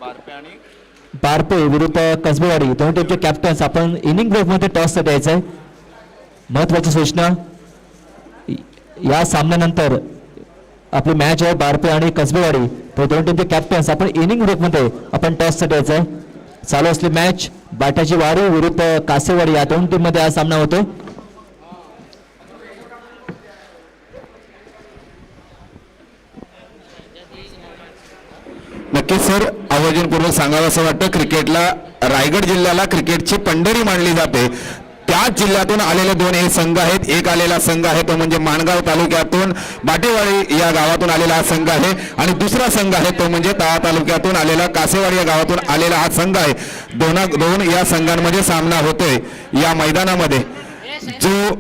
बारपे विरुद्ध कसबेवाडी दोन टीमचे कॅप्टन्स आपण इनिंग ब्रेक मध्ये टॉस द्यायचा आहे. महत्वाची सूचना या सामन्यानंतर आपली मॅच आहे बारपे आणि कसबेवाडी तर दोन टीमचे कॅप्टन्स आपण इनिंग ब्रेक मध्ये आपण टॉस द्यायचा आहे. चालू असली मॅच बाटाची वाडी विरुद्ध कासेवाडी या दोन टीम मध्ये हा सामना होतो. नक्कीच सर आवर्जूनपूर्वक सांगावं असं वाटतं क्रिकेटला रायगड जिल्ह्याला क्रिकेटची पंढरी मानली जाते. त्याच जिल्ह्यातून आलेले दोन हे संघ आहेत. एक आलेला संघ आहे तो म्हणजे माणगाव तालुक्यातून बाटेवाडी या गावातून आलेला हा संघ आहे आणि दुसरा संघ आहे तो म्हणजे तळा तालुक्यातून आलेला कासेवाडी या गावातून आलेला हा संघ आहे. दोन या संघांमध्ये सामना होतोय. या मैदानामध्ये जो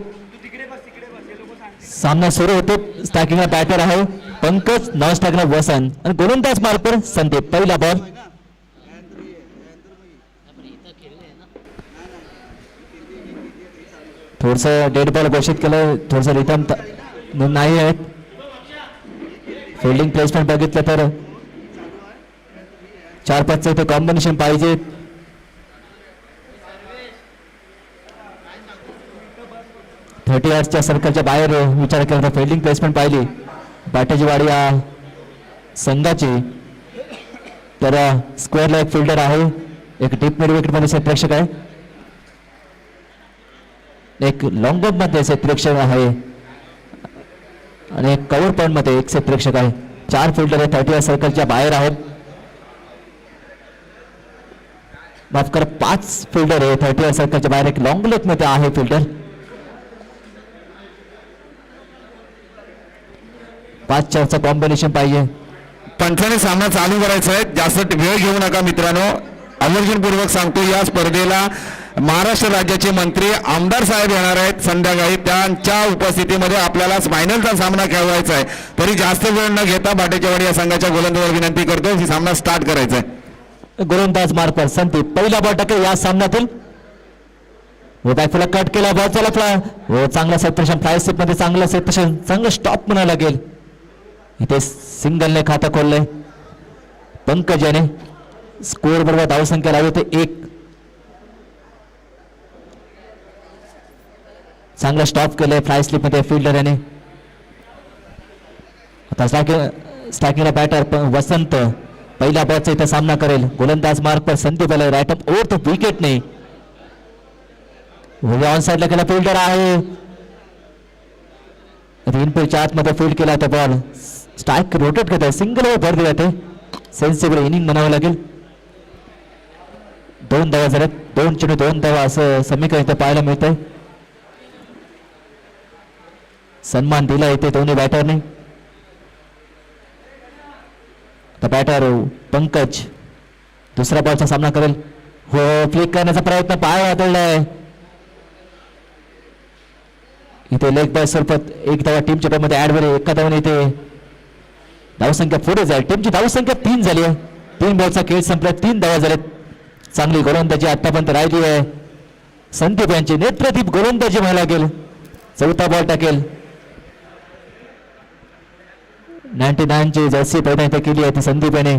सामना सुरू होतो स्टॅकिंगला बॅटर आहे पंकज नॉन स्टॅकिंगला वसंत आणि गोलंदाज मार्कर संदीप. पहिला बॉल थोडस डेड बॉल घोषित केलं थोडस रिटर्न नाही आहेत. फिल्डिंग प्लेसमेंट बघितलं तर 4-5 इथे कॉम्बिनेशन पाहिजे. थर्टी यार्डच्या सर्कलच्या बाहेर विचार केला तर फिल्डिंग प्लेसमेंट पाहिली बाटाची वाडी या संघाची. तर स्क्वेअरला एक फिल्डर आहे एक डीप मिड विकेट मध्ये प्रेक्षक आहे एक लॉंग बॉल मध्ये क्षेत्ररक्षक आहे आणि एक कव्हर पॉइंट मध्ये एक क्षेत्ररक्षक आहे. 4 फिल्डर 30 सर्कलच्या बाहेर आहेत. माफ कर 5 फिल्डर आहे 30 सर्कलच्या बाहेर एक लॉंग लेग मध्ये आहे फिल्डर. 5-4चा कॉम्बिनेशन पाहिजे. पंचाने सामना चालू करायचा आहे. जास्त वेळ घेऊ नका मित्रांनो. आवर्जूनपूर्वक सांगतो या स्पर्धेला महाराष्ट्र राज्याचे मंत्री आमदार साहेब येणार आहेत संध्याकाळी. त्यांच्या उपस्थितीमध्ये आपल्याला फायनलचा सामना खेळवायचा आहे. तरी जास्त वेळ न घेता बाटेच्यावाडी या संघाच्या गोलंदाजाला विनंती करतो की सामना स्टार्ट करायचा आहे. गोलंदाज मार्कर संदीप पहिला बॉल टाकेल या सामन्यातील. बॅकफुला कट केला बॉल चला चांगला सेपरेशन फ्लाय स्टेप मध्ये चांगलं सेपरेशन चांगलं स्टॉप म्हणावं लागेल. इथे सिंगलने खातं खोललंय पंकज याने. स्कोअर बरोबर धावसंख्या लावली होते 1. चांगला स्टॉप केलंय फ्लाय स्लिप मध्ये फिल्डर याने. आता स्टॅकिंगला बॅटर वसंत पहिल्या बॉलचा इथे सामना करेल. गोलंदाज मार्क पर संदीप आलाय राईट अप ओव्हर तो विकेट नाही. ऑन साइडला केला फिल्डर आहे. इनपुटच्या आतमध्ये फील्ड केला तो बॉल स्ट्राईक रोटेट करत आहे सिंगल वर भर दिला ते सेन्सिबल इनिंग म्हणावं लागेल. 2 धावा झाल्यात 2 धावा असं समीकरण इथे पाहायला मिळतंय. सन्मान दिला इथे दोन्ही बॅटरने. बॅटर पंकज दुसऱ्या बॉलचा सामना करेल. हो फ्लिक करण्याचा प्रयत्न पाय वादळलाय इथे लेग बाय स्वरूपात 1 धावा टीमच्या मध्ये ऍड झाली. एका धावाने इथे धावसंख्या पुढे जाईल. टीमची धावसंख्या 3 झाली आहे. 3 बॉलचा खेळ संपला 3 धावा झाल्यात. चांगली गोलंदाजी आतापर्यंत राहिली आहे संदीप यांची. नेत्रदीप गोलंदाजी व्हायला लागेल. 4था बॉल टाकेल. 99 ची जर्सी पैदा इथे केली आहे ती संदीप याने.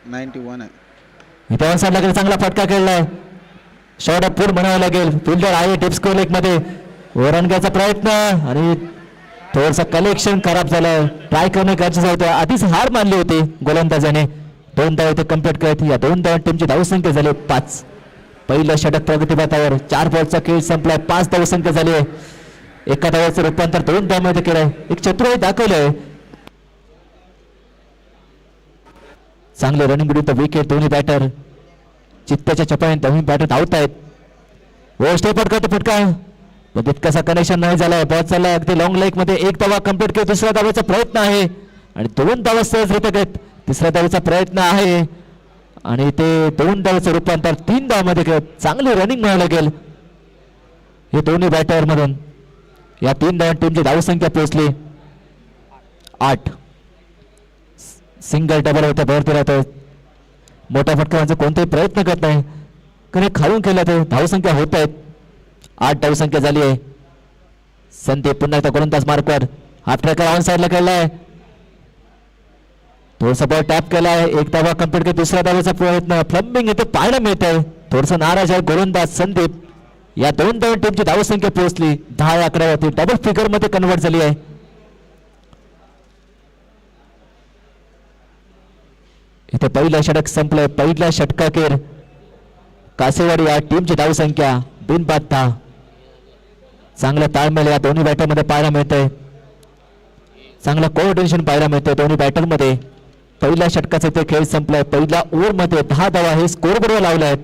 91 आहे इथे ऑन साइड लागेल चांगला फटका खेळलाय. शॉर्ट अप पुढ म्हणावं लागेल. फिल्डर आहे टिप स्कोर लेग मध्ये रन घ्यायचा प्रयत्न आणि थोडंसं कलेक्शन खराब झालं. ट्राय करणे गरजेचं होतं. आधीच हार मानली होती गोलंदाजाने. 2 धावा इथे कम्प्लीट करत या 2 धावा टीमची धावसंख्या झाली 5. पहिलं षटक प्रगतीपथावर. 4 बॉलचा खेळ संपलाय 5 धावसंख्या झाली आहे. एका धावाचं रूपांतर 2 धावांमध्ये केलंय. एक चतुराई दाखवलंय. चांगले रनिंग विरुद्ध विकेट दोन्ही बॅटर चित्त्याच्या चपाने दोन्ही बॅटर धावत आहेत. ओ स्टेप आउट करतो फटका पण तितकासा कनेक्शन नाही झालाय. बॉल चाललाय अगदी लॉंग लेग मध्ये. 1 धावा कम्प्लीट केली. दुसऱ्या धावाचा प्रयत्न आहे आणि 2 धावा सहजरित्या घेत. तिसऱ्या धावाचा प्रयत्न आहे आणि ते 2 धावाचं रूपांतर 3 धावांमध्ये करत. चांगली रनिंग म्हणावं लागेल हे दोन्ही बॅटर मधून. या 3 धावांनी टीमची धावसंख्या पोहोचली 8. सिंगल डबल होतं भर दिला तर मोठ्या फटकारांचा कोणताही प्रयत्न करत नाही कारण खालून केला तर धावसंख्या होत आहेत. 8 धावसंख्या झाली आहे. संदीप पुन्हा एकदा गोलंदाज मार्कवर हाफ ट्रॅकर ऑन साइडला खेळलाय. थोडासा बॉल टॅप केलाय, एक धावा कंप्लीट केला, दुसऱ्या धावाचा प्रयत्न फ्लम्बिंग इथे पाहायला मिळत आहे. थोडस नाराज आहे गोलंदाज संदीप. या दोन धाव टीमची धावसंख्या पोहोचली 10 आकड्यावरती, डबल फिगर मध्ये कन्वर्ट झाली आहे. इथे पहिलं षटक संपलंय. पहिल्या षटकाखेर कासेवाडी या टीमची धावसंख्या बिनबाद 10. चांगला ताळमेळ या दोन्ही बॅटरमध्ये पाहायला मिळतंय. चांगला कोऑर्डिनेशन पाहायला मिळतंय दोन्ही बॅटरमध्ये. पहिल्या षटकाचा इथे खेळ संपलाय. पहिल्या ओव्हरमध्ये 10 धावा हे स्कोर बोर्डवर लावले आहेत.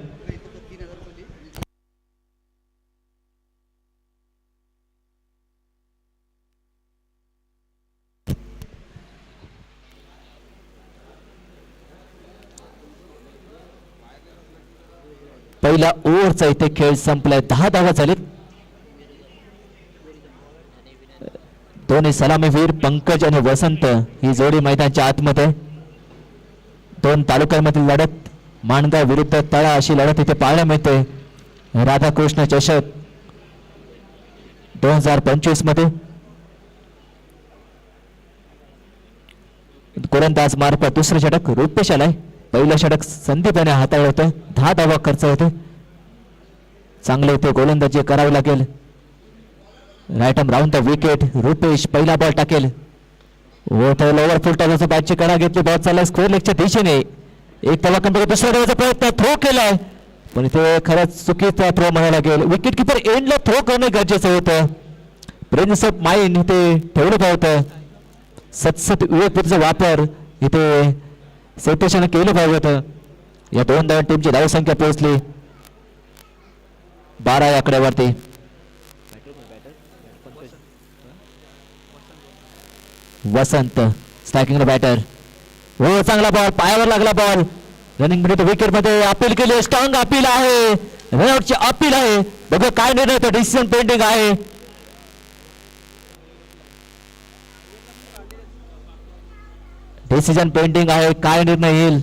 पहिल्या ओव्हरचा इथे खेळ संपलाय. 10 धावा झालेत. दोन्ही सलामीवीर पंकज आणि वसंत ही जोडी मैदानाच्या आतमध्ये. दोन तालुक्यांमधील लढत, माणगाव विरुद्ध तळा अशी लढत इथे पाहायला मिळते. राधाकृष्ण चषक 2025 मध्ये गोलंदाज मार्फत दुसरं षटक रुपेश आलाय. पहिलं षटक संदीप याने हाताळलं होतं. 10 धावा खर्च होते. चांगले इथे गोलंदाजी करावी लागेल. Right arm round the wicket. Rupesh पहिला बॉल टाकेल. व तो लोवर फुल टॉसचा बॅटची कडा घेतली. बॉल चालला स्क्वेअर लेगच्या दिशेने. एक धावा कंप्लीट. दुसऱ्या धावाचा प्रयत्न, थ्रो केलाय पण इथे खरंच चुकीचा थ्रो म्हणायला लागेल. विकेट किपर एंडला थ्रो करणं गरजेचं होतं. प्रेन्स ऑफ माइंड इथे ठेवलं पाहिजे. सतसत विवेकबुद्धीचा वापर इथे सेपेशाने केलं पाहिजे होतं. या दोन धाव टीमची धावसंख्या पोहोचली 12 आकड्यावरती. वसंत स्ट्रायकिंग बॅटर. हो चांगला बॉल, पायावर लागला बॉल. रनिंग मिनिट विकेट मध्ये अपील केली. स्ट्रॉंग अपील आहे. रनआउटची अपील आहे. बघा काय निर्णय तो. डिसिजन पेंडिंग आहे. डिसिजन पेंडिंग आहे. काय निर्णय येईल.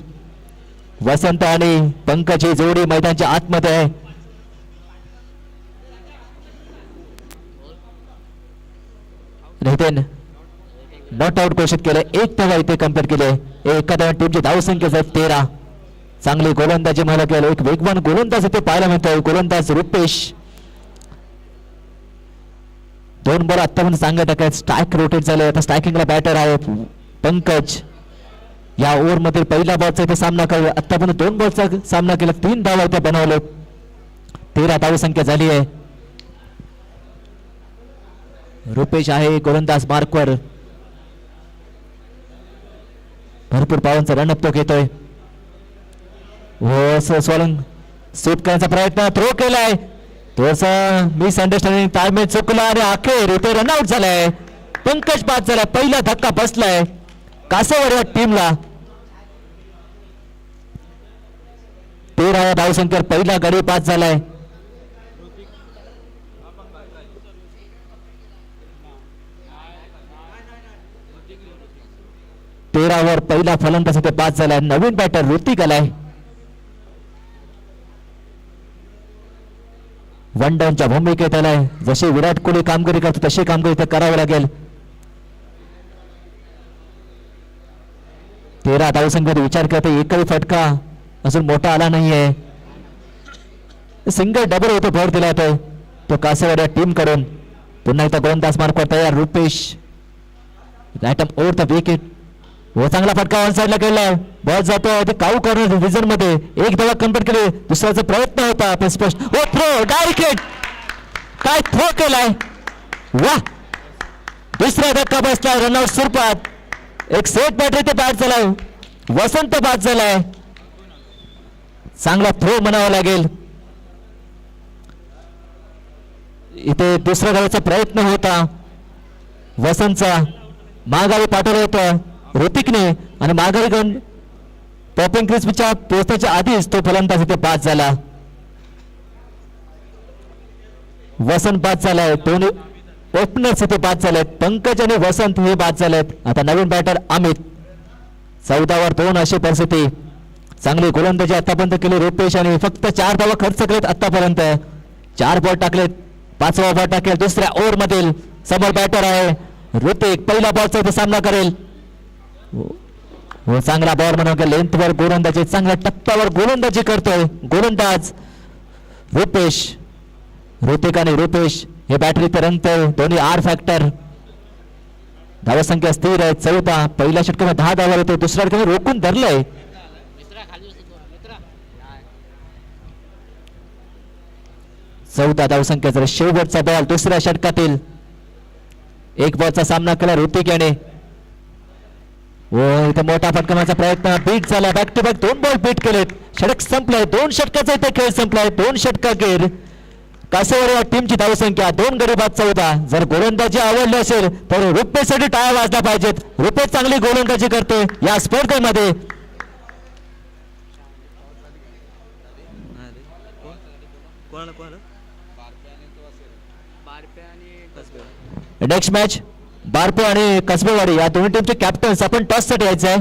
वसंत आणि पंकज ही जोडी मैदानाच्या आतमध्ये आहे. नितीन नॉट आउट घोषित केले. एक धावा इथे कंप्लीट केले. एका धावा टीमची धावसंख्या 13. चांगली गोलंदाजी मला केलं. एक वेगवान गोलंदाज इथे पाहायला मिळतोय. गोलंदाज रुपेश. 2 बॉल आतापर्यंत चांगल्या टाकायत. स्ट्राईक रोटेट झाले. आता स्ट्रायकिंगला बॅटर आहे पंकज. या ओव्हर मध्ये पहिल्या बॉलचा इथे सामना केला. आतापर्यंत 2 बॉलचा सामना केला. 3 धावा इथे बनवले. 13 धावसंख्या झाली आहे. रुपेश आहे गोलंदाज मार्कवर. भरपूर पावांचा रनअप तो घेतोय. सोलंग स्वीप करण्याचा प्रयत्न, थ्रो केलाय. थोडसा मिस अंडरस्टँडिंग, ताळमेळ चुकला आणि अखेर इथे रनआउट झालाय. पंकज बाद झाला. पहिला धक्का बसलाय कासेवाडी टीमला. 13 धावसंख्येवर पहिला गडी बाद झालाय. तेरावर पहिला फलंदाज इथे बाद झालाय. नवीन बॅटर ऋतिक आलाय. वन डाऊनच्या भूमिकेत आलाय. जशी विराट कोहली कामगिरी करतो तशी कामगिरी इथे करावी लागेल. 13 धावसंख्येत विचार करता एकही फटका अजून मोठा आला नाहीये. सिंगल डबल होतो भर दिला होता तो कासेवाडी टीम कडून. पुन्हा एकदा गोलंदाज मार्कवर तयार Rupesh. Right arm over the wicket. व चांगला फटका ऑन साइडला केलाय. बॉल जातो ते काऊ कॉर्नर डिव्हिजन मध्ये. एक धावा कंप्लीट केली. दुसऱ्याचा प्रयत्न होता पण स्पष्ट. ओ थ्रो डायरेक्ट. काय थ्रो केलाय. वा दुसरा धक्का बसलाय. रनआउट स्वरूपात. एक सेट बॅटरी ते बॅट झालाय. वसंत बाद झालाय. चांगला थ्रो म्हणावा लागेल. इथे दुसऱ्या धावाचा प्रयत्न होता वसंतचा. माघारी पाठवलं होतं ऋतिकने आणि माघारी गण पॉपिंग क्रिस्पीच्या पोहोचण्याच्या आधीच तो फलंदाज इथे बाद झाला. वसंत बाद झालाय. दोन्ही ओपनर्स इथे बाद झालेत. पंकज आणि वसंत हे बाद झालेत. आता नवीन बॅटर अमित. 14वर 2 अशी परिस्थिती. चांगली गोलंदाजी आतापर्यंत केली रुपेश आणि फक्त 4 धावा खर्च केलेत आतापर्यंत. 4 बॉल टाकलेत. 5वा बॉल टाकेल दुसऱ्या ओव्हर मधील. समोर बॅटर आहे ऋतिक. पहिला बॉलचा इथे सामना करेल. व चांगला बॉल म्हणून लेंथवर गोलंदाजी, चांगल्या टप्प्यावर गोलंदाजी करतोय गोलंदाज रुपेश. ऋतिक आणि रुपेश हे बॅटरी तर रंगतोय, दोन्ही आर फॅक्टर. धावसंख्या स्थिर आहे 14. पहिल्या षटकामध्ये 10 धावा होते, दुसऱ्या षटकामध्ये रोखून धरलंय. 14 धावसंख्या. शेवटचा बॉल दुसऱ्या षटकातील. एक बॉलचा सामना केला ऋतिक याने. व इथे मोठा फटकामाचा प्रयत्न बीट झाला. Back to back 2 ball beat केलेत. षटक संपलाय. 2 षटकाचा इथे खेळ संपलाय. 2 षटकाखेर कासेवाडी या टीमची धावसंख्या 2 गडी बाद 14. जर गोलंदाजी आवडली असेल तर रुपेशसाठी टाळ्या वाजल्या पाहिजेत. रुपेश चांगली गोलंदाजी करते या स्पर्धेमध्ये. नेक्स्ट मॅच बारपे आणि कसबेवाडी या दोन्ही टीमचे कॅप्टन्स आपण टॉस साठी यायचं आहे.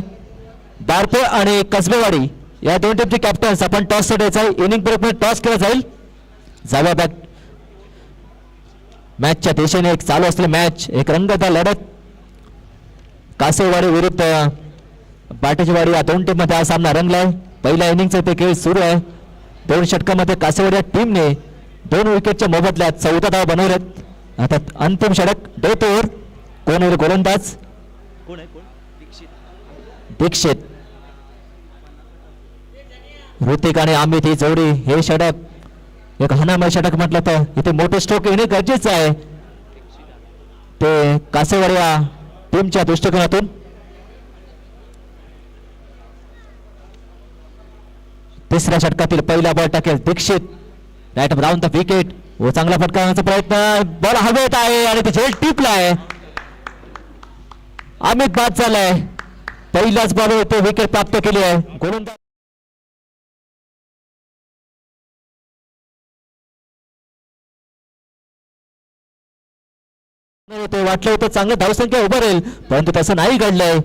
बारपे आणि कसबेवाडी या दोन टीमचे कॅप्टन्स आपण टॉस साठी यायचं आहे. इनिंग पूर्वक टॉस केला जाईल. जाव्या बॅक मॅचच्या दिशेने एक चालू असलेली मॅच, एक रंगतदार लढत. कासेवाडी विरुद्ध बाटेचीवाडी या दोन टीम मध्ये हा सामना रंगलाय. पहिल्या इनिंगचा ते खेळ सुरू आहे. 2 षटकामध्ये कासेवाडी या टीमने 2 विकेटच्या मोबदल्यात 14 धावा बनवल्यात. आता अंतिम षटक डेथ ओव्हर. कोण होईल गोलंदाज? दीक्षित. ऋतिक आणि अमित ही जोडी. हे षटक एक हनामय षटक म्हटलं तर इथे मोठे स्ट्रोक येणे गरजेचं आहे ते कासेवाडी या टीमच्या दृष्टिकोनातून. तिसऱ्या षटकातील पहिला बॉल टाकेल Dikshit. Right round the wicket. व चांगला फटकावण्याचा प्रयत्न. बॉल हवेत आहे आणि ते झेल टिपला आहे. अमित बाद झालाय. पहिल्याच बॉलवर ते विकेट प्राप्त केली आहे. गोलंदाज वाटलं होतं चांगलं धावसंख्या उभं राहील, परंतु तसं नाही घडलंय.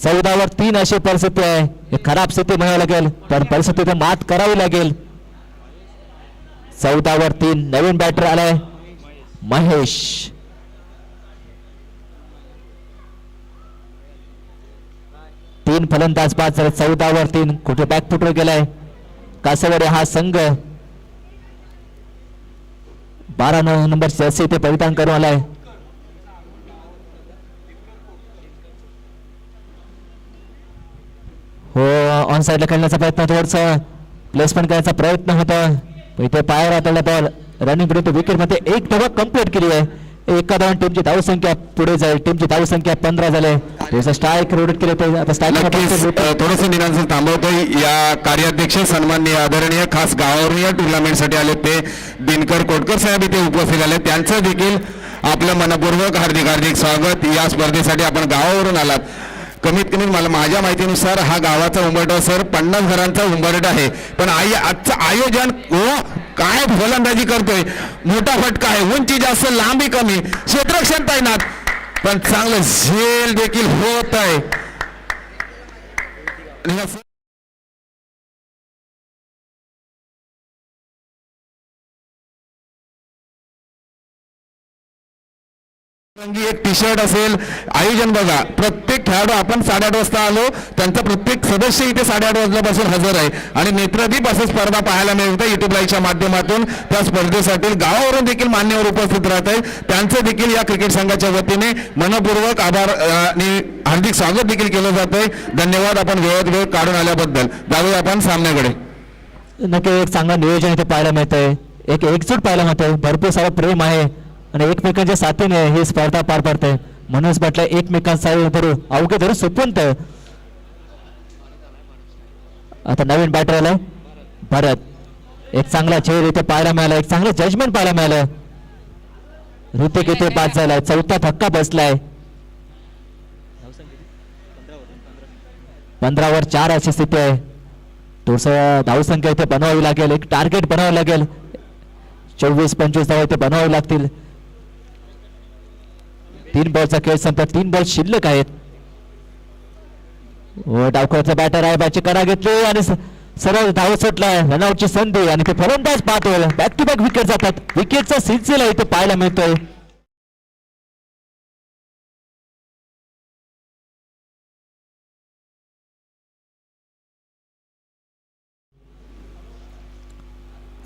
14 वर 3 अशी परिस्थिती आहे. एक खराब स्थिती म्हणावी लागेल, पण परिस्थितीत मात करावी लागेल. 14 वर 3. नवीन बॅटर आलाय महेश. तीन फलंदाज बाद झाले. 14 वर 3. कुठे बॅकफुटवर गेलाय कासेवाडी हा संघ. 12 नंबर जर्सी ते परिधान करून आलाय. हो, ऑन साइडला खेळण्याचा प्रयत्न, थोडस प्लेसमेंट करण्याचा प्रयत्न होता. इथे पायावर हाताळला बॉल. रनिंग विरुद्ध विकेट मध्ये एक धावा कंप्लीट केली आहे. एका धावान टीमची धावसंख्या पुढे जाईल. टीमची धावसंख्या 15 झाले. स्ट्राईक रोटेट केले ते आता स्ट्राईक थोडंसं निरांजन थांबवतोय. या कार्याध्यक्ष सन्माननीय आदरणीय खास गावावरून या टुर्नामेंटसाठी आले ते दिनकर कोटकर साहेब इथे उपस्थित आले. त्यांचं देखील आपलं मनपूर्वक हार्दिक हार्दिक स्वागत. या स्पर्धेसाठी आपण गावावरून आलात. कमीत कमी मला माझ्या माहितीनुसार हा गावाचा उंबरठा सर 50 घरांचा उंबरठा आहे. पण आजचं आयोजन काय फलंदाजी करतोय. मोठा फटका आहे. उंची जास्त, लांबी कमी, क्षेत्ररक्षण तैनात, पण चांगलं झेल देखील होत आहे. रंगी एक टी शर्ट असेल. आयोजन बघा, प्रत्येक खेळाडू आपण 8:30 वाजता आलो. त्यांचा प्रत्येक सदस्य इथे 8:30 वाजल्यापासून हजर आहे आणि नेत्रदीप असं स्पर्धा पाहायला मिळते युट्यूब लाईव्हच्या माध्यमातून. त्या स्पर्धेसाठी गावावरून देखील मान्यवर उपस्थित राहत आहे. त्यांचं देखील या क्रिकेट संघाच्या वतीने मनपूर्वक आभार आणि हार्दिक स्वागत देखील केलं जात आहे. धन्यवाद आपण वेळ काढून आल्याबद्दल. जाऊया आपण सामन्याकडे. नक्की एक चांगलं नियोजन इथे पाहायला मिळतंय. एक एकजूट पाहायला मिळतंय. भरपूर सारं प्रेम आहे आणि एकमेकांच्या साथीने ही स्पर्धा पार पडते. म्हणूनच म्हटलं एकमेकांचा धरू अवघे धरू सोपवंत. आता नवीन बॅटर आलाय भरत. एक चांगला चेहरा इथे पाहायला मिळाला. एक चांगलं जजमेंट पाहायला मिळालं. ऋतिक इथे बाद झालाय. 4था धक्का बसलाय. 15 वर 4 अशी स्थिती आहे. थोडस धावसंख्या इथे बनवावी लागेल. एक टार्गेट बनावं लागेल. 24-25 धावा इथे बनवावी लागतील. 3 बॉलचा खेळ संपला. 3 बॉल शिल्लक आहेत. डावखोरचा बॅटर आहे. बॅटची करा घेतली आणि सरळ धाव सुटलाय. रनआउटची संधी आणि ते फलंदाज बाद होईल. बॅक टू बॅक विकेट जातात. विकेटचा सिलसिला इथे पाहायला मिळतोय.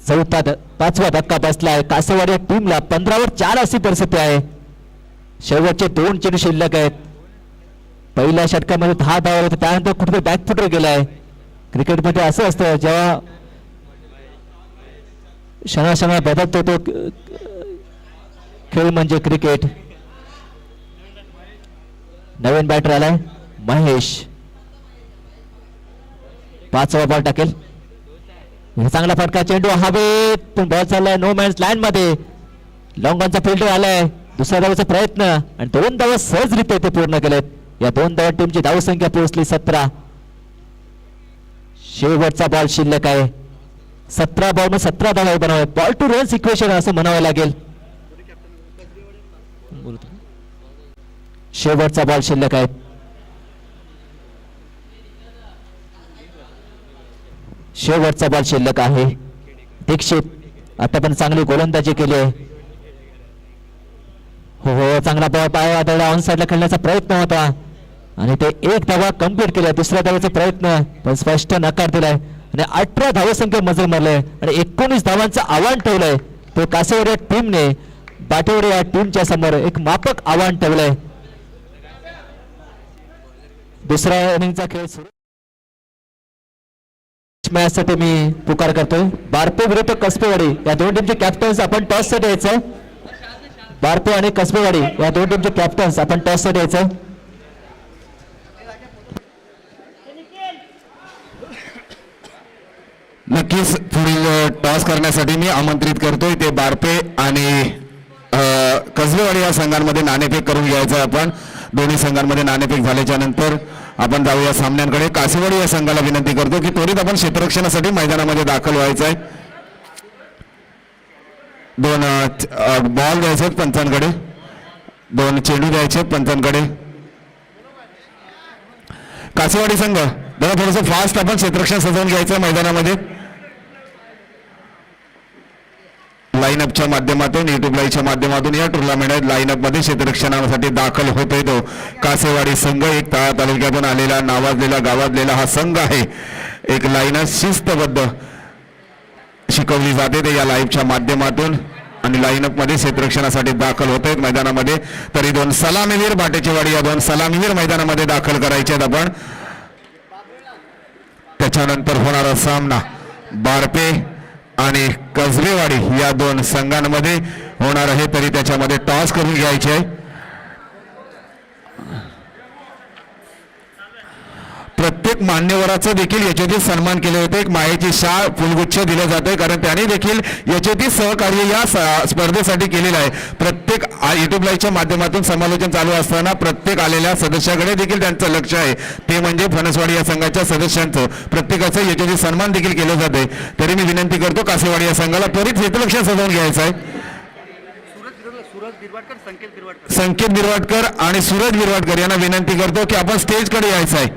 पाचवा धक्का बसलाय. कासेवाडी या टीमला 15वर 4 अशी परिस्थिती आहे. शेवटचे 2 चेंडू शिल्लक आहेत. पहिल्या षटकामध्ये 10 धावा होते, त्यानंतर कुठे बॅकफुटर गेलाय. क्रिकेटमध्ये असं असतं, जेव्हा क्षणाक्षणा बदलतो तो खेळ म्हणजे क्रिकेट. नवीन बॅटर आलाय महेश. 5वा बॉल टाकेल. चांगला फटका, चेंडू हवेत पण बॉल चाललाय नो मॅन्स लँड मध्ये. लॉंग ऑनचा फिल्डर आलाय. दुसऱ्या धावाचा प्रयत्न आणि 2 धावा सहजरित्या ते पूर्ण केलेत. या 2 धावा टीमची धावसंख्या पोहोचली 17. शेवटचा बॉल शिल्लक आहे. 17 बॉल 17 धावा बनावे. बॉल टू रन्स इक्वेशन असं म्हणावं लागेल. शेवटचा बॉल शिल्लक आहे. शेवटचा बॉल शिल्लक आहे. दीक्षित आता पण चांगली गोलंदाजी केली आहे. हो चांगला बॉल पाय आदळला. ऑन साइडला खेळण्याचा प्रयत्न होता आणि ते 1 धावा कंप्लीट केला. दुसऱ्या धावाचा प्रयत्न पण स्पष्ट नकार दिलाय आणि 18 धावसंख्या मजल मारलाय आणि 19 धावांचं आव्हान ठेवलंय. तो कासेवाडी या टीमने बाटेवाडी या टीमच्या समोर एक मापक आव्हान ठेवलंय. दुसऱ्या इनिंगचा खेळ सुरू मॅचसाठी मी पुकार करतोय. बारपे विरुद्ध कसबेवाडी या 2 टीमचे कॅप्टन्स आपण टॉस साठी यायचं. बारपे आणि कसबेवाडी या 2 टीमचे कॅप्टन्स आपण टॉस साठी यायचं. नक्कीच पुढील टॉस करण्यासाठी मी आमंत्रित करतोय ते बारपे आणि कसबेवाडी या संघांमध्ये नाणेफेक करून घ्यायचं. आपण दोन्ही संघांमध्ये नाणेफेक झाल्याच्या नंतर आपण जाऊया सामन्यांकडे. कासेवाडी या संघाला विनंती करतो की त्वरित आपण क्षेत्ररक्षणासाठी मैदानामध्ये दाखल व्हायचं आहे. 2 बॉल द्यायचे पंचांकडे. 2 चेंडू द्यायचे पंचांकडे. कासेवाडी संघ जरा थोडंसं फास्ट आपण क्षेत्ररक्षण सजवून घ्यायचं मैदानामध्ये. लाईनअपच्या माध्यमातून युट्यूब लाईव्हच्या माध्यमातून या टुर्नामेंट लाईनअप मध्ये क्षेत्ररक्षणासाठी दाखल होतोय तो कासेवाडी संघ. एक तळा तालुक्यातून आलेला नावाजलेला गावाजलेला हा संघ आहे. एक लाईनअप शिस्तबद्ध शिकवली जाते ते या लाईव्हच्या माध्यमातून आणि लाईनअप मध्ये क्षेत्ररक्षणासाठी दाखल होत आहेत मैदानामध्ये. तरी 2 सलामीवीर बाटेचेवाडी या 2 सलामीवीर मैदानामध्ये दाखल करायचे आहेत आपण. त्याच्यानंतर होणारा सामना बारपे आणि कसबेवाडी या 2 संघांमध्ये होणार आहे. तरी त्याच्यामध्ये टॉस करून घ्यायचे आहे. प्रत्येक मान्यवराचं देखील याच्यातील सन्मान केले होते. एक मायेची शाळ फुलगुच्छ दिलं जाते कारण त्याने देखील याच्यातील सहकार्य या स्पर्धेसाठी केलेलं आहे. प्रत्येक युट्यूब लाईव्हच्या माध्यमातून समालोचन चालू असताना प्रत्येक आलेल्या सदस्याकडे देखील त्यांचं लक्ष आहे. ते म्हणजे फणसवाडी या संघाच्या सदस्यांचं प्रत्येकाचं याच्यातील सन्मान देखील केलं जाते. तरी मी विनंती करतो कासेवाडी या संघाला त्वरित क्षेत्ररक्षण सजवून घ्यायचं आहे. संकेत बिरवाडकर आणि सूरज बिरवाडकर यांना विनंती करतो की आपण स्टेजकडे यायचं आहे.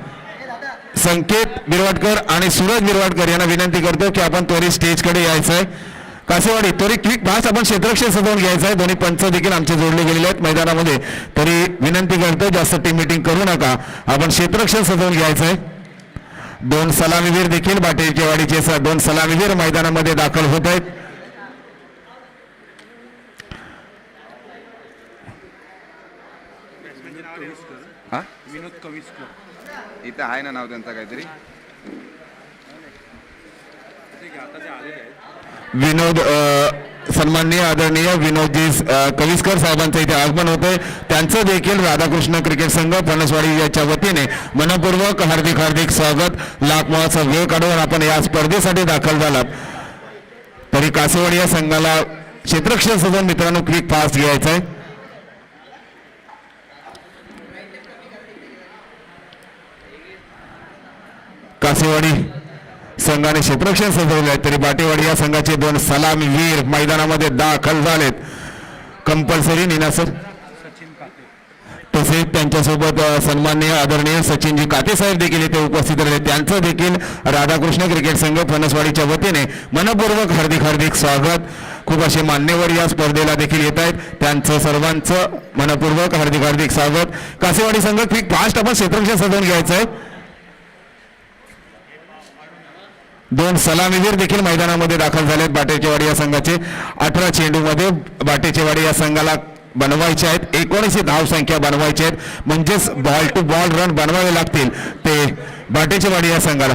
संकेत बिरवाडकर आणि सूरज बिरवाडकर यांना विनंती करतो की आपण त्वरित स्टेजकडे यायचं आहे. कासेवाडी त्वरित क्विक फास्ट आपण क्षेत्ररक्षण सजवून घ्यायचं आहे. दोन्ही पंच देखील आमचे जोडले गेलेले आहेत मैदानामध्ये. तरी विनंती करतो जास्त टीम मीटिंग करू नका. आपण क्षेत्ररक्षण सजवून घ्यायचं आहे. 2 सलामीवीर देखील बाटेचेवाडीचे 2 सलामीवीर मैदानामध्ये दाखल होत आहेत. विनोद कविस्कर इथं आहे ना नाव त्यांचं काहीतरी. विनोद सन्माननीय आदरणीय विनोदजी कविस्कर साहेबांचं इथे आगमन होतंय. त्यांचं देखील राधाकृष्ण क्रिकेट संघ फणसवाडी याच्या वतीने मनपूर्वक हार्दिक स्वागत. लाख मोलाचा वेळ काढून आपण या स्पर्धेसाठी दाखल झालात. तरी कासेवाडी या संघाला क्षेत्ररक्षण सजवून मित्रांनो क्विक फास्ट घ्यायचं आहे. कासेवाडी संघाने क्षेत्ररक्षण सजवले आहे. तरी बाटेवाडी या संघाचे 2 सलामीवीर मैदानामध्ये दाखल झालेत. कंपल्सरी नीना सर तसेच त्यांच्यासोबत सन्माननीय आदरणीय सचिनजी काते साहेब देखील इथे उपस्थित राहिले. त्यांचं देखील राधाकृष्ण क्रिकेट संघ फणसवाडीच्या वतीने मनपूर्वक हार्दिक स्वागत. खूप असे मान्यवर या स्पर्धेला देखील येत आहेत. त्यांचं सर्वांचं मनपूर्वक हार्दिक स्वागत. कासेवाडी संघ क्विक फास्ट आपण क्षेत्ररक्षण सजवून घ्यायचं आहे. दोन सलामीवीर देखील मैदानामध्ये दाखल झालेत बाटेचेवाडी या संघाचे. 18 चेंडूमध्ये बाटेचेवाडी या संघाला बनवायचे आहेत 19 धाव संख्या बनवायची आहेत, म्हणजेच बॉल टू बॉल रन बनवावे लागतील ते बाटेचेवाडी या संघाला.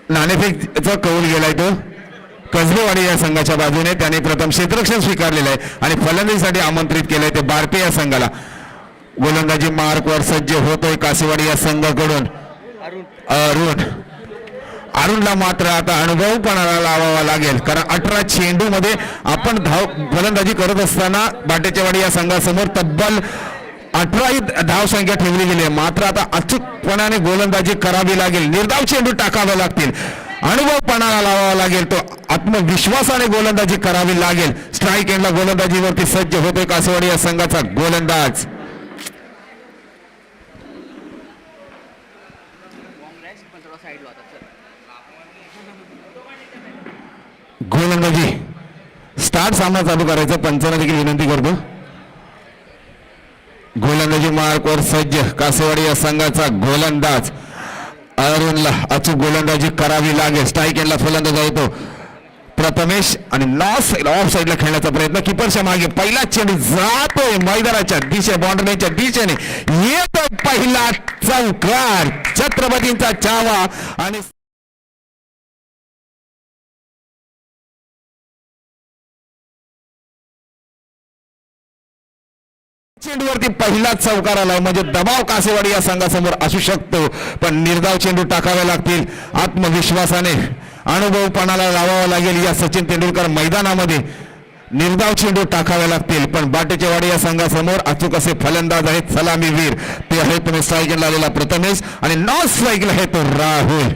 नाणेफेकचा कौल गेलाय तो कसबेवाडी या संघाच्या बाजूने. त्याने प्रथम क्षेत्ररक्षण स्वीकारलेलं आहे आणि फलंदाजीसाठी आमंत्रित केलंय ते बारपे या संघाला. गोलंदाजी मार्कवर सज्ज होतोय कासेवाडी या संघाकडून अरुणला मात्र आता अनुभवपणाला लावावा लागेल, कारण 18 चेंडू मध्ये आपण फलंदाजी करत असताना बाटेचेवाडी या संघासमोर तब्बल 18 धाव संख्या ठेवली गेली आहे. मात्र आता अचूकपणाने गोलंदाजी करावी लागेल, निर्धाव चेंडू टाकावे लागतील, अनुभवपणाला लावावा लागेल, तो आत्मविश्वासाने गोलंदाजी करावी लागेल. स्ट्राईक एंडला गोलंदाजीवरती सज्ज होतोय कासेवाडी या संघाचा गोलंदाज. गोलंदाजी स्टार्ट सामना चालू करायचा, पंचांना देखील विनंती करतो. गोलंदाजी मार्कवर सज्ज कासेवाडी या संघाचा गोलंदाज. अरुणला अचूक गोलंदाजी करावी लागेल. स्ट्राईक एंडला फलंदाज येतो प्रथमेश आणि ऑफ साईडला खेळण्याचा प्रयत्न, किपरच्या मागे पहिला चेंडू जातोय मैदानाच्या दिशे, बाउंड्रीच्या दिशेने येतो पहिला चौकार. छत्रपतींचा चावा आणि चेंडूवरती पहिला चौकार आलाय, म्हणजे दबाव कासेवाडी या संघासमोर असू शकतो, पण निर्धाव चेंडू टाकावे लागतील. आत्मविश्वासाने अनुभवपणाला लावावा लागेल या सचिन तेंडुलकर मैदानामध्ये. निर्धाव चेंडू टाकावे लागतील, पण बाटेचेवाडी या संघासमोर अचूक असे फलंदाज आहेत, सलामीवीर ते आहेत. तुम्ही स्ट्राईकला आलेला प्रथमेश आणि नॉन स्ट्राईकला आहे तो राहुल.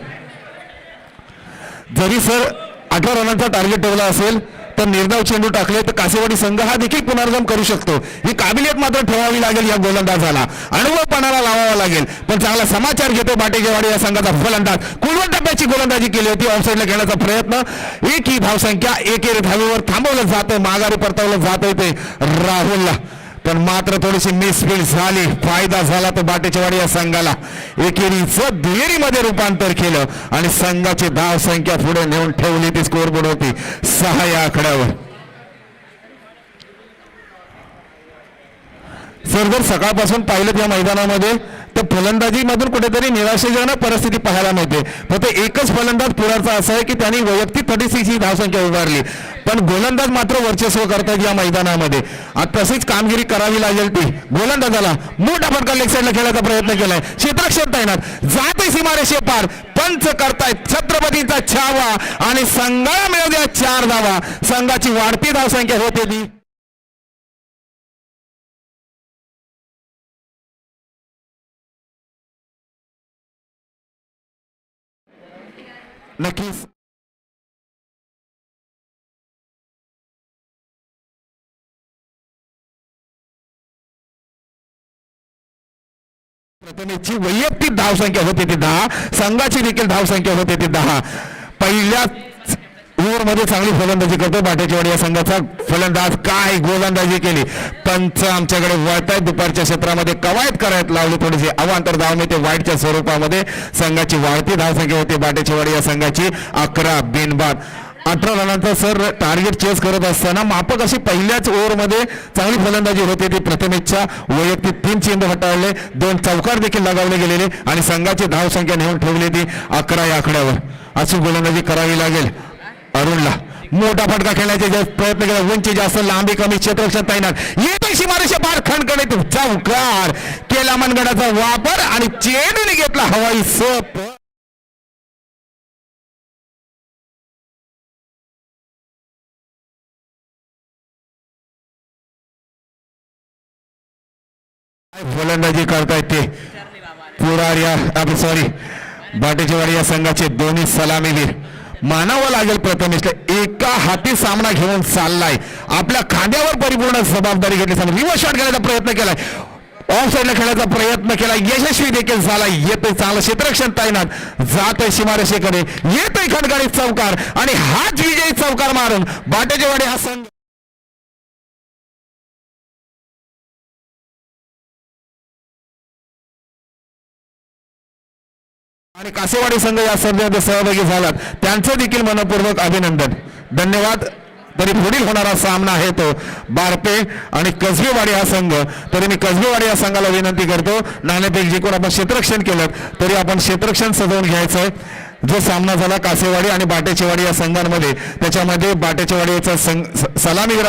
जरी सर 18 रनांचा टार्गेट ठेवला असेल तर निर्धाव चेंडू टाकले तर कासेवाडी संघ हा देखील पुनर्गम करू शकतो. ही काबिलियत मात्र ठेवावी लागेल या गोलंदाजाला, अनुभवपणाला लावावा लागेल. पण चांगला समाचार घेतो बाटेचेवाडी या संघाचा फलंदाज. कुलवण टप्प्याची गोलंदाजी केली होती, ऑफसाईडला खेळण्याचा प्रयत्न, एक ही धावसंख्या, एक धावेवर थांबवलं जातं, माघारी परतवलं जात ते राहुलला, पण मात्र थोडीशी मिसफील्ड झाली, फायदा झाला तो बाटेचेवाडी या संघाला. एकेरीचं दुहेरीमध्ये रूपांतर केलं आणि संघाची धाव संख्या पुढे नेऊन ठेवली, ती स्कोरबोर्ड होती 6 या आकड्यावर. सर जर सकाळपासून पाहिलं या मैदानामध्ये तर फलंदाजीमधून कुठेतरी निराशाजनक परिस्थिती पाहायला मिळते. फक्त एकच फलंदाज पुढारचा असा आहे की त्यांनी वैयक्तिक 36 ही धावसंख्या उभारली, पण गोलंदाज मात्र वर्चस्व करतात या मैदानामध्ये. आता तशीच कामगिरी करावी लागेल ती गोलंदाजाला. मोठा फटका लेग साईडला खेळण्याचा प्रयत्न केलाय, क्षेत्ररक्षण तैनात, जाते सीमारेषे पार, पंच करतायत छत्रपतींचा छावा आणि संघाला मिळू द्या 4 धावा. संघाची वाढती धावसंख्या होते ती नक्कीच. प्रथमेशची वैयक्तिक धावसंख्या होती ती 10, संघाची देखील धावसंख्या होती ती 10. पहिल्या ओव्हरमध्ये चांगली फलंदाजी करतो बाटेचेवाडी या संघाचा फलंदाज. काय गोलंदाजी केली, पंच आमच्याकडे वळतायत, दुपारच्या क्षेत्रामध्ये कवायत करायला लावली, थोडीशी अवांतर धाव मिळते वाईटच्या स्वरूपामध्ये. संघाची वाढती धावसंख्या होती बाटेचेवाडी या संघाची 11 बिनबाद. 18 रनांचा सर टार्गेट चेस करत असताना मापक अशी पहिल्याच ओव्हरमध्ये चांगली फलंदाजी होती ती प्रथमेशच्या. वैयक्तिक 3 चेंडू हाताळले, 2 चौकार देखील लगावले गेलेले आणि संघाची धावसंख्या नेऊन ठेवली ती 11 या आकड्यावर. अशी गोलंदाजी करावी लागेल अरुणला. मोठा फटका खेळण्याचे प्रयत्न केला, उंची जास्त, लांबी कमी, क्षेत्ररक्षण तैनात, येते सीमारेषा पार, खणखणीत चौकार केला, मनगडाचा वापर आणि चेंडूने घेतला हवाई सोप. फलंदाजी करतायत ते पुरार सॉरी बाटेचेवाडी या संघाचे दोन्ही सलामीवीर. मानावं लागेल प्रथमेशला, एका हाती सामना घेऊन चाललाय, आपल्या खांद्यावर परिपूर्ण जबाबदारी घेतली. रिव्हर्स शॉट घेण्याचा प्रयत्न केलाय, ऑफ साईडला खेळण्याचा प्रयत्न केला, यशस्वी देखील झाला. येतोय चांगलं क्षेत्ररक्षण तैनात, जातोय सीमारेषेकडे, येतोय खणखणीत चौकार आणि हाच विजयी चौकार मारून बाटेचेवाडी हा संघ आणि कासेवाडी संघ या स्पर्धेमध्ये सहभागी झालात त्यांचं देखील मनपूर्वक अभिनंदन. धन्यवाद. तरी पुढील होणारा सामना आहे तो बारपे आणि कसबेवाडी हा संघ. तरी मी कसबेवाडी या संघाला विनंती करतो, नाणेफेक जिंकून आपण क्षेत्ररक्षण केलं तरी आपण क्षेत्ररक्षण सजवून घ्यायचंय. जो सामना झाला कासेवाडी आणि बाटेचेवाडी या संघांमध्ये, त्याच्यामध्ये बाटेचेवाडी याचा सलामीवीर